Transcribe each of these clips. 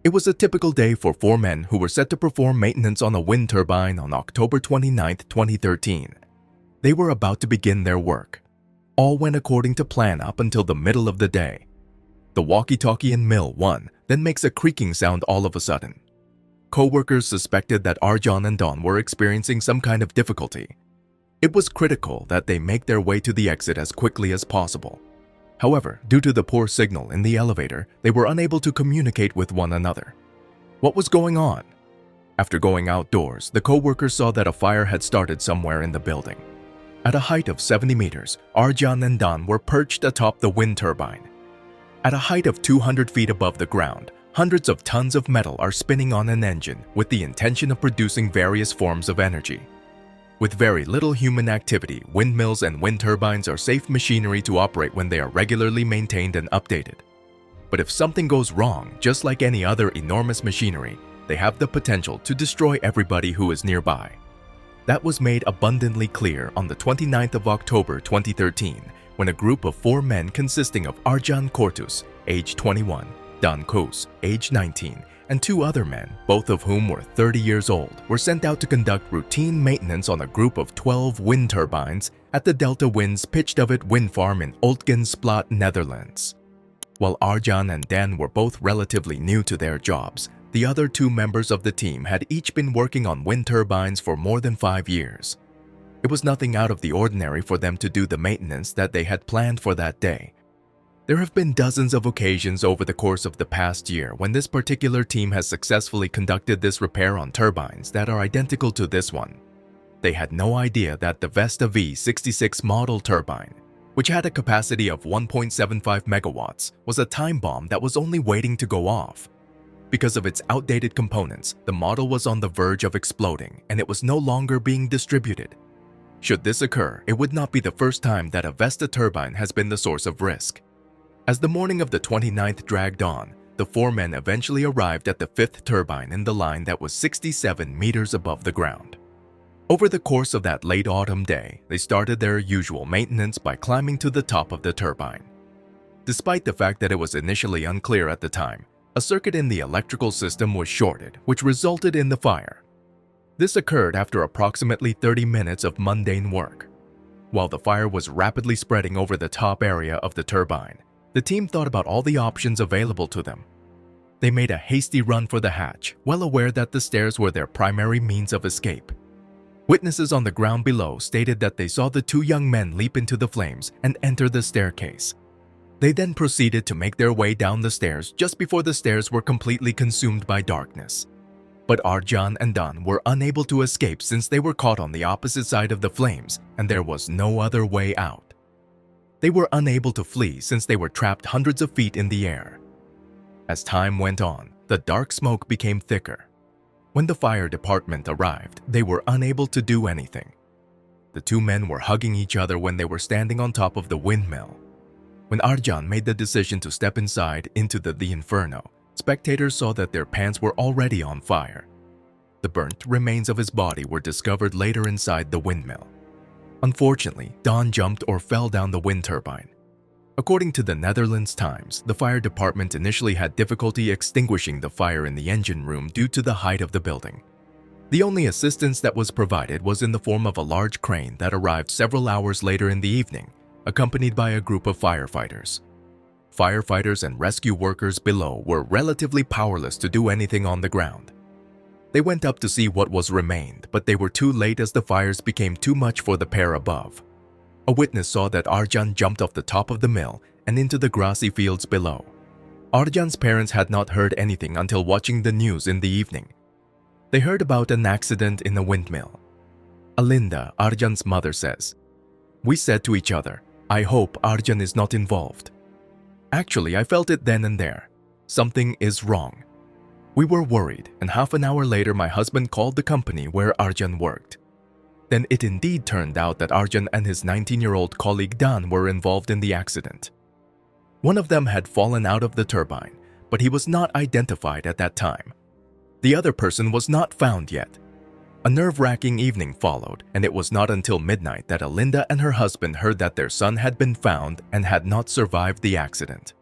It was a typical day for four men who were set to perform maintenance on a wind turbine on October 29, 2013. They were about to begin their work. All went according to plan up until the middle of the day. The walkie-talkie in Mill 1 then makes a creaking sound all of a sudden. Co-workers suspected that Arjan and Don were experiencing some kind of difficulty. It was critical that they make their way to the exit as quickly as possible. However, due to the poor signal in the elevator, they were unable to communicate with one another. What was going on? After going outdoors, the co-workers saw that a fire had started somewhere in the building. At a height of 70 meters, Arjan and Don were perched atop the wind turbine. At a height of 200 feet above the ground, hundreds of tons of metal are spinning on an engine with the intention of producing various forms of energy. With very little human activity, windmills and wind turbines are safe machinery to operate when they are regularly maintained and updated. But if something goes wrong, just like any other enormous machinery, they have the potential to destroy everybody who is nearby. That was made abundantly clear on the 29th of October 2013 when a group of four men consisting of Arjan Cortus, age 21, Don Kos, age 19, and two other men, both of whom were 30 years old, were sent out to conduct routine maintenance on a group of 12 wind turbines at the Delta Winds Pitchdovit wind farm in Oltgensplot, Netherlands. While Arjan and Dan were both relatively new to their jobs, the other two members of the team had each been working on wind turbines for more than 5 years. It was nothing out of the ordinary for them to do the maintenance that they had planned for that day. There have been dozens of occasions over the course of the past year when this particular team has successfully conducted this repair on turbines that are identical to this one. They had no idea that the Vesta V66 model turbine, which had a capacity of 1.75 megawatts, was a time bomb that was only waiting to go off. Because of its outdated components, the model was on the verge of exploding and it was no longer being distributed. Should this occur, it would not be the first time that a Vesta turbine has been the source of risk. As the morning of the 29th dragged on, the four men eventually arrived at the fifth turbine in the line that was 67 meters above the ground. Over the course of that late autumn day, they started their usual maintenance by climbing to the top of the turbine. Despite the fact that it was initially unclear at the time, a circuit in the electrical system was shorted, which resulted in the fire. This occurred after approximately 30 minutes of mundane work. While the fire was rapidly spreading over the top area of the turbine, the team thought about all the options available to them. They made a hasty run for the hatch, well aware that the stairs were their primary means of escape. Witnesses on the ground below stated that they saw the two young men leap into the flames and enter the staircase. They then proceeded to make their way down the stairs just before the stairs were completely consumed by darkness. But Arjan and Don were unable to escape since they were caught on the opposite side of the flames and there was no other way out. They were unable to flee since they were trapped hundreds of feet in the air. As time went on, the dark smoke became thicker. When the fire department arrived, they were unable to do anything. The two men were hugging each other when they were standing on top of the windmill. When Arjan made the decision to step inside into the inferno, spectators saw that their pants were already on fire. The burnt remains of his body were discovered later inside the windmill. Unfortunately, Don jumped or fell down the wind turbine. According to the Netherlands Times, the fire department initially had difficulty extinguishing the fire in the engine room due to the height of the building. The only assistance that was provided was in the form of a large crane that arrived several hours later in the evening, accompanied by a group of firefighters. Firefighters and rescue workers below were relatively powerless to do anything on the ground. They went up to see what was remained, but they were too late as the fires became too much for the pair above. A witness saw that Arjan jumped off the top of the mill and into the grassy fields below. Arjan's parents had not heard anything until watching the news in the evening. They heard about an accident in a windmill. Alinda, Arjan's mother, says, "We said to each other, I hope Arjan is not involved. Actually, I felt it then and there. Something is wrong. We were worried, and half an hour later my husband called the company where Arjan worked. Then it indeed turned out that Arjan and his 19-year-old colleague Dan were involved in the accident. One of them had fallen out of the turbine, but he was not identified at that time. The other person was not found yet. A nerve-wracking evening followed, and it was not until midnight that Alinda and her husband heard that their son had been found and had not survived the accident.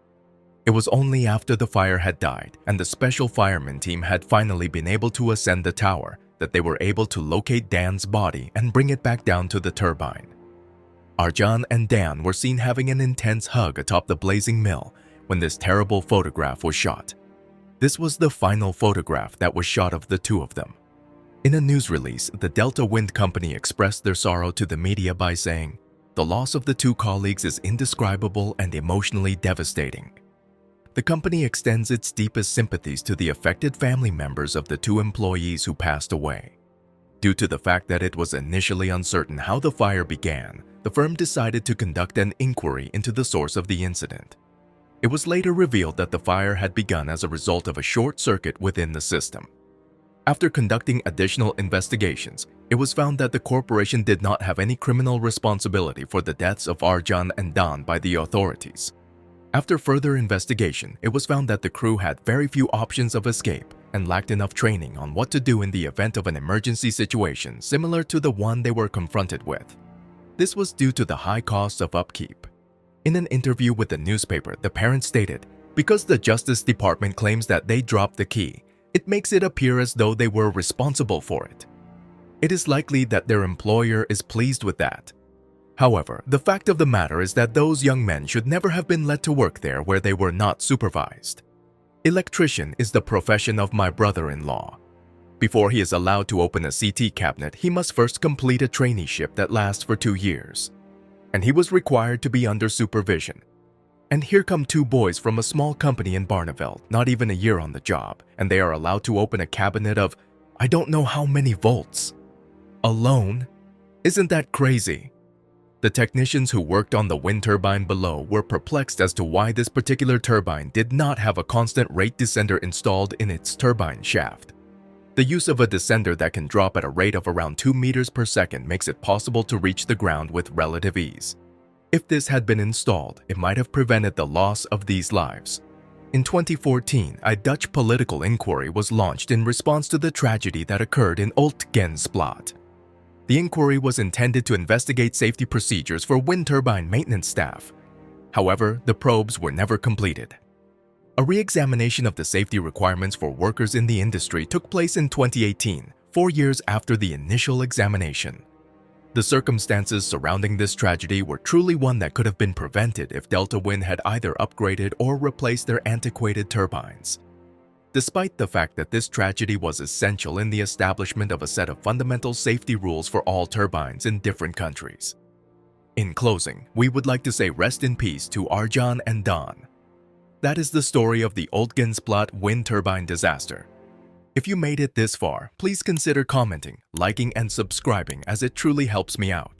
It was only after the fire had died and the special fireman team had finally been able to ascend the tower that they were able to locate Dan's body and bring it back down to the turbine. Arjan and Dan were seen having an intense hug atop the blazing mill when this terrible photograph was shot. This was the final photograph that was shot of the two of them. In a news release, the Delta Wind Company expressed their sorrow to the media by saying, "The loss of the two colleagues is indescribable and emotionally devastating." The company extends its deepest sympathies to the affected family members of the two employees who passed away. Due to the fact that it was initially uncertain how the fire began, the firm decided to conduct an inquiry into the source of the incident. It was later revealed that the fire had begun as a result of a short circuit within the system. After conducting additional investigations, it was found that the corporation did not have any criminal responsibility for the deaths of Arjan and Dan by the authorities. After further investigation, it was found that the crew had very few options of escape and lacked enough training on what to do in the event of an emergency situation similar to the one they were confronted with. This was due to the high costs of upkeep. In an interview with the newspaper, the parent stated, "Because the Justice Department claims that they dropped the key, it makes it appear as though they were responsible for it. It is likely that their employer is pleased with that. However, the fact of the matter is that those young men should never have been let to work there where they were not supervised. Electrician is the profession of my brother-in-law. Before he is allowed to open a CT cabinet, he must first complete a traineeship that lasts for 2 years. And he was required to be under supervision. And here come two boys from a small company in Barneveld, not even a year on the job, and they are allowed to open a cabinet of I don't know how many volts. Alone? Isn't that crazy?" The technicians who worked on the wind turbine below were perplexed as to why this particular turbine did not have a constant rate descender installed in its turbine shaft. The use of a descender that can drop at a rate of around 2 meters per second makes it possible to reach the ground with relative ease. If this had been installed, it might have prevented the loss of these lives. In 2014, a Dutch political inquiry was launched in response to the tragedy that occurred in Oostgensplaat. The inquiry was intended to investigate safety procedures for wind turbine maintenance staff. However, the probes were never completed. A re-examination of the safety requirements for workers in the industry took place in 2018, 4 years after the initial examination. The circumstances surrounding this tragedy were truly one that could have been prevented if Delta Wind had either upgraded or replaced their antiquated turbines. Despite the fact that this tragedy was essential in the establishment of a set of fundamental safety rules for all turbines in different countries. In closing, we would like to say rest in peace to Arjan and Dan. That is the story of the Oostgensplaat wind turbine disaster. If you made it this far, please consider commenting, liking, and subscribing as it truly helps me out.